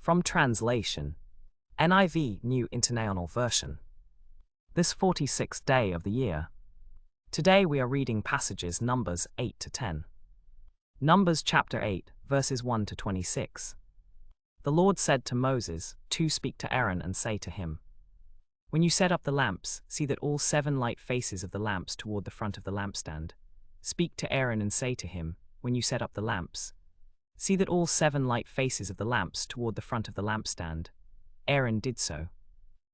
From translation, NIV New International Version. This 46th day of the year. Today we are reading passages Numbers 8 to 10. Numbers chapter 8, verses 1 to 26. The Lord said to Moses, to speak to Aaron and say to him, when you set up the lamps, see that all 7 light faces of the lamps toward the front of the lampstand. Speak to Aaron and say to him, when you set up the lamps, see that all 7 light faces of the lamps toward the front of the lampstand. Aaron did so.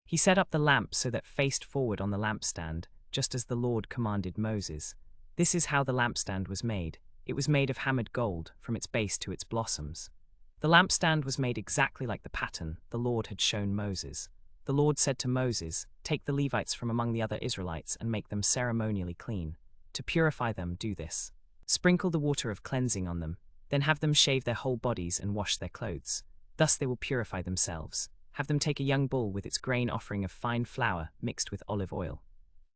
He set up the lamps so that faced forward on the lampstand, just as the Lord commanded Moses. This is how the lampstand was made. It was made of hammered gold, from its base to its blossoms. The lampstand was made exactly like the pattern the Lord had shown Moses. The Lord said to Moses, take the Levites from among the other Israelites and make them ceremonially clean. To purify them, do this. Sprinkle the water of cleansing on them, then have them shave their whole bodies and wash their clothes. Thus they will purify themselves. Have them take a young bull with its grain offering of fine flour mixed with olive oil.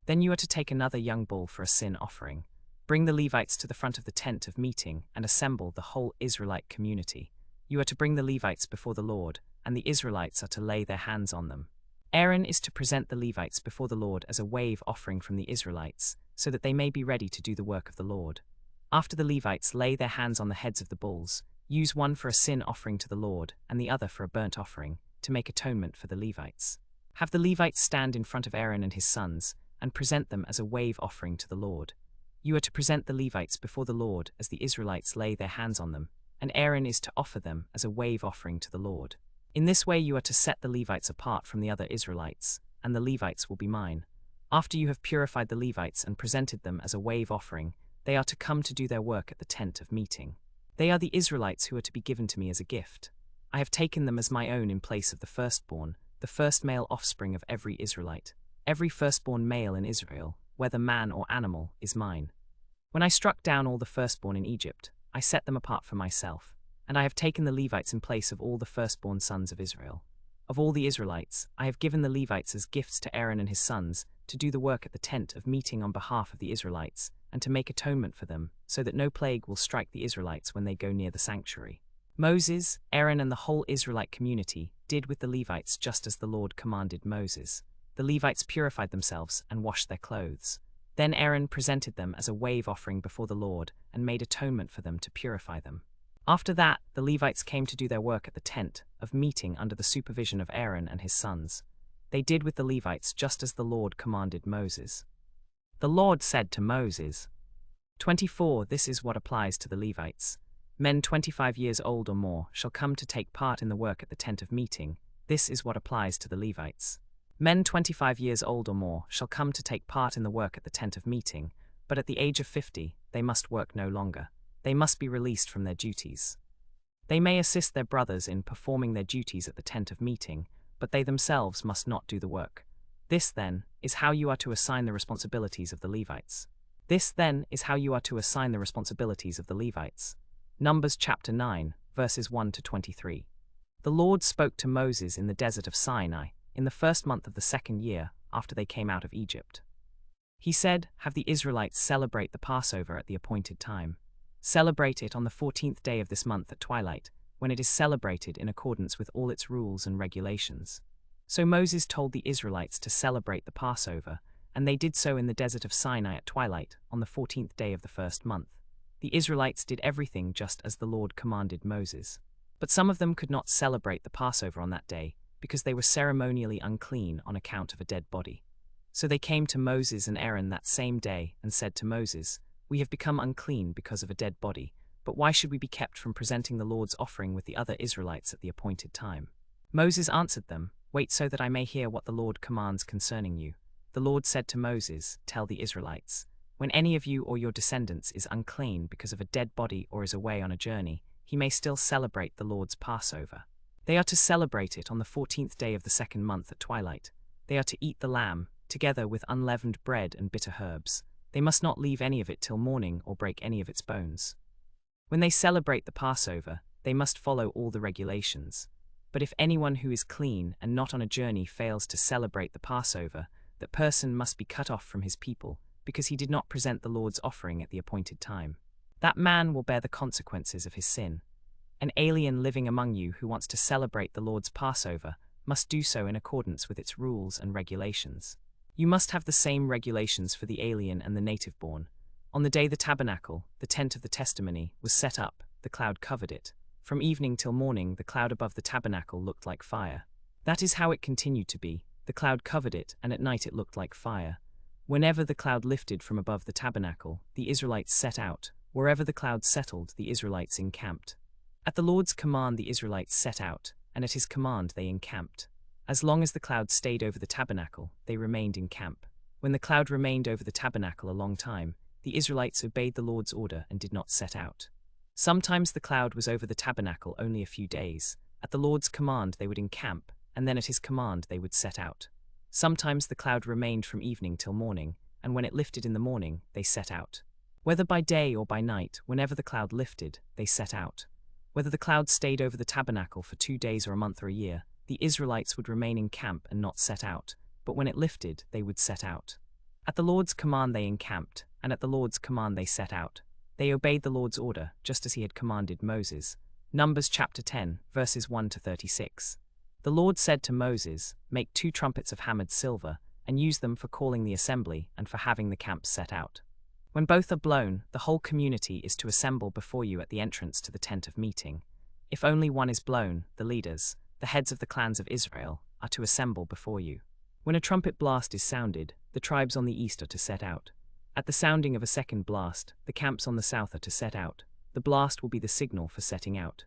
Then you are to take another young bull for a sin offering. Bring the Levites to the front of the tent of meeting and assemble the whole Israelite community. You are to bring the Levites before the Lord, and the Israelites are to lay their hands on them. Aaron is to present the Levites before the Lord as a wave offering from the Israelites, so that they may be ready to do the work of the Lord. After the Levites lay their hands on the heads of the bulls, use one for a sin offering to the Lord and the other for a burnt offering, to make atonement for the Levites. Have the Levites stand in front of Aaron and his sons, and present them as a wave offering to the Lord. You are to present the Levites before the Lord as the Israelites lay their hands on them, and Aaron is to offer them as a wave offering to the Lord. In this way you are to set the Levites apart from the other Israelites, and the Levites will be mine. After you have purified the Levites and presented them as a wave offering, they are to come to do their work at the tent of meeting. They are the Israelites who are to be given to me as a gift. I have taken them as my own in place of the firstborn, the first male offspring of every Israelite. Every firstborn male in Israel, whether man or animal, is mine. When I struck down all the firstborn in Egypt, I set them apart for myself, and I have taken the Levites in place of all the firstborn sons of Israel. Of all the Israelites, I have given the Levites as gifts to Aaron and his sons, to do the work at the tent of meeting on behalf of the Israelites, and to make atonement for them, so that no plague will strike the Israelites when they go near the sanctuary. Moses, Aaron and the whole Israelite community did with the Levites just as the Lord commanded Moses. The Levites purified themselves and washed their clothes. Then Aaron presented them as a wave offering before the Lord and made atonement for them to purify them. After that, the Levites came to do their work at the tent of meeting under the supervision of Aaron and his sons. They did with the Levites just as the Lord commanded Moses. The Lord said to Moses, 24 This is what applies to the Levites. Men 25 years old or more shall come to take part in the work at the tent of meeting. This is what applies to the Levites. Men 25 years old or more shall come to take part in the work at the tent of meeting, but at the age of 50, they must work no longer. They must be released from their duties. They may assist their brothers in performing their duties at the tent of meeting, but they themselves must not do the work. This, then, is how you are to assign the responsibilities of the Levites. Numbers chapter 9, verses 1 to 23. The Lord spoke to Moses in the desert of Sinai, in the first month of the 2nd year after they came out of Egypt. He said, have the Israelites celebrate the Passover at the appointed time. Celebrate it on the 14th day of this month at twilight, when it is celebrated in accordance with all its rules and regulations. So Moses told the Israelites to celebrate the Passover, and they did so in the desert of Sinai at twilight, on the 14th day of the first month. The Israelites did everything just as the Lord commanded Moses. But some of them could not celebrate the Passover on that day, because they were ceremonially unclean on account of a dead body. So they came to Moses and Aaron that same day and said to Moses, we have become unclean because of a dead body, but why should we be kept from presenting the Lord's offering with the other Israelites at the appointed time? Moses answered them, wait so that I may hear what the Lord commands concerning you. The Lord said to Moses, tell the Israelites, when any of you or your descendants is unclean because of a dead body or is away on a journey, he may still celebrate the Lord's Passover. They are to celebrate it on the 14th day of the 2nd month at twilight. They are to eat the lamb, together with unleavened bread and bitter herbs. They must not leave any of it till morning or break any of its bones. When they celebrate the Passover, they must follow all the regulations. But if anyone who is clean and not on a journey fails to celebrate the Passover, that person must be cut off from his people, because he did not present the Lord's offering at the appointed time. That man will bear the consequences of his sin. An alien living among you who wants to celebrate the Lord's Passover must do so in accordance with its rules and regulations. You must have the same regulations for the alien and the native-born. On the day the tabernacle, the tent of the testimony, was set up, the cloud covered it. From evening till morning, the cloud above the tabernacle looked like fire. That is how it continued to be. The cloud covered it, and at night it looked like fire. Whenever the cloud lifted from above the tabernacle, the Israelites set out. Wherever the cloud settled, the Israelites encamped. At the Lord's command the Israelites set out, and at his command they encamped. As long as the cloud stayed over the tabernacle, they remained in camp. When the cloud remained over the tabernacle a long time, the Israelites obeyed the Lord's order and did not set out. Sometimes the cloud was over the tabernacle only a few days. At the Lord's command they would encamp, and then at his command they would set out. Sometimes the cloud remained from evening till morning, and when it lifted in the morning, they set out. Whether by day or by night, whenever the cloud lifted, they set out. Whether the cloud stayed over the tabernacle for 2 days or a month or a year, the Israelites would remain in camp and not set out, but when it lifted, they would set out. At the Lord's command they encamped, and at the Lord's command they set out. They obeyed the Lord's order, just as he had commanded Moses. Numbers chapter 10, verses 1 to 36. The Lord said to Moses, "Make 2 trumpets of hammered silver, and use them for calling the assembly and for having the camps set out. When both are blown, the whole community is to assemble before you at the entrance to the tent of meeting. If only one is blown, the leaders, the heads of the clans of Israel, are to assemble before you. When a trumpet blast is sounded, the tribes on the east are to set out. At the sounding of a second blast, the camps on the south are to set out. The blast will be the signal for setting out.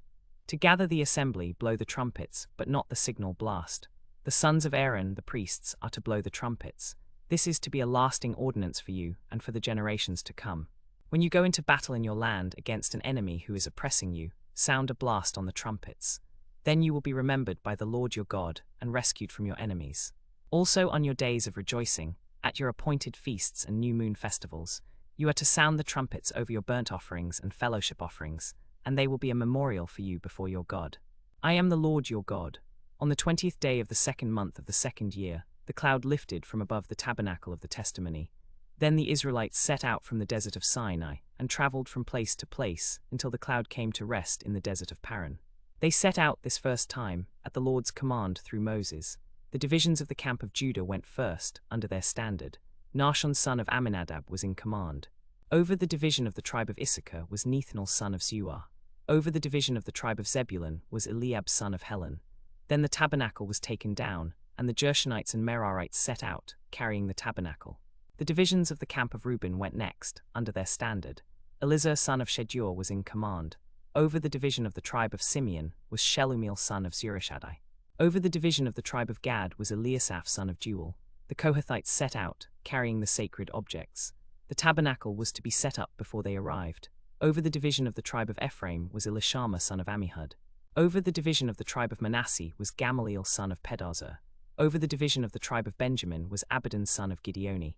To gather the assembly, blow the trumpets, but not the signal blast. The sons of Aaron, the priests, are to blow the trumpets. This is to be a lasting ordinance for you and for the generations to come. When you go into battle in your land against an enemy who is oppressing you, sound a blast on the trumpets. Then you will be remembered by the Lord your God and rescued from your enemies. Also on your days of rejoicing, at your appointed feasts and new moon festivals, you are to sound the trumpets over your burnt offerings and fellowship offerings, and they will be a memorial for you before your God. I am the Lord your God. On the 20th day of the 2nd month of the 2nd year, the cloud lifted from above the tabernacle of the testimony. Then the Israelites set out from the desert of Sinai and traveled from place to place until the cloud came to rest in the desert of Paran. They set out this first time at the Lord's command through Moses. The divisions of the camp of Judah went first, under their standard. Nahshon son of Amminadab was in command. Over the division of the tribe of Issachar was Nethanel son of Zuar. Over the division of the tribe of Zebulun was Eliab son of Helon. Then the tabernacle was taken down, and the Gershonites and Merarites set out, carrying the tabernacle. The divisions of the camp of Reuben went next, under their standard. Elizur son of Shedeur was in command. Over the division of the tribe of Simeon was Shelumiel son of Zurishaddai. Over the division of the tribe of Gad was Eliasaph son of Jewel. The Kohathites set out, carrying the sacred objects. The tabernacle was to be set up before they arrived. Over the division of the tribe of Ephraim was Elishama son of Ammihud. Over the division of the tribe of Manasseh was Gamaliel son of Pedahzur. Over the division of the tribe of Benjamin was Abidan son of Gideoni.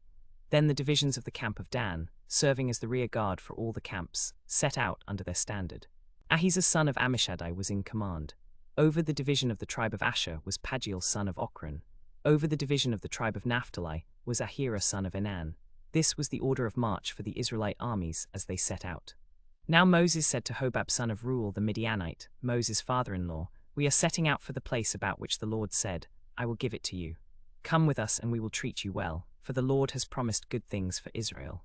Then the divisions of the camp of Dan, serving as the rear guard for all the camps, set out under their standard. Ahiezer son of Ammishaddai was in command. Over the division of the tribe of Asher was Pagiel son of Ochran. Over the division of the tribe of Naphtali was Ahira son of Enan. This was the order of march for the Israelite armies as they set out. Now Moses said to Hobab son of Reuel the Midianite, Moses' father-in-law, "We are setting out for the place about which the Lord said, 'I will give it to you.' Come with us and we will treat you well, for the Lord has promised good things for Israel."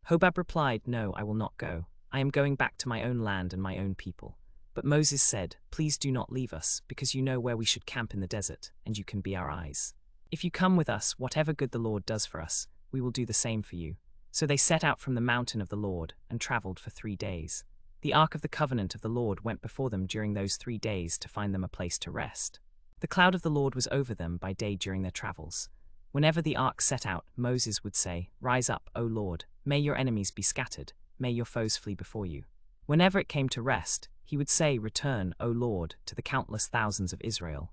Hobab replied, "No, I will not go. I am going back to my own land and my own people." But Moses said, "Please do not leave us, because you know where we should camp in the desert, and you can be our eyes. If you come with us, whatever good the Lord does for us, we will do the same for you." So they set out from the mountain of the Lord and traveled for 3 days. The ark of the covenant of the Lord went before them during those 3 days to find them a place to rest. The cloud of the Lord was over them by day during their travels. Whenever the ark set out, Moses would say, "Rise up, O Lord, may your enemies be scattered, may your foes flee before you." Whenever it came to rest, he would say, "Return, O Lord, to the countless thousands of Israel,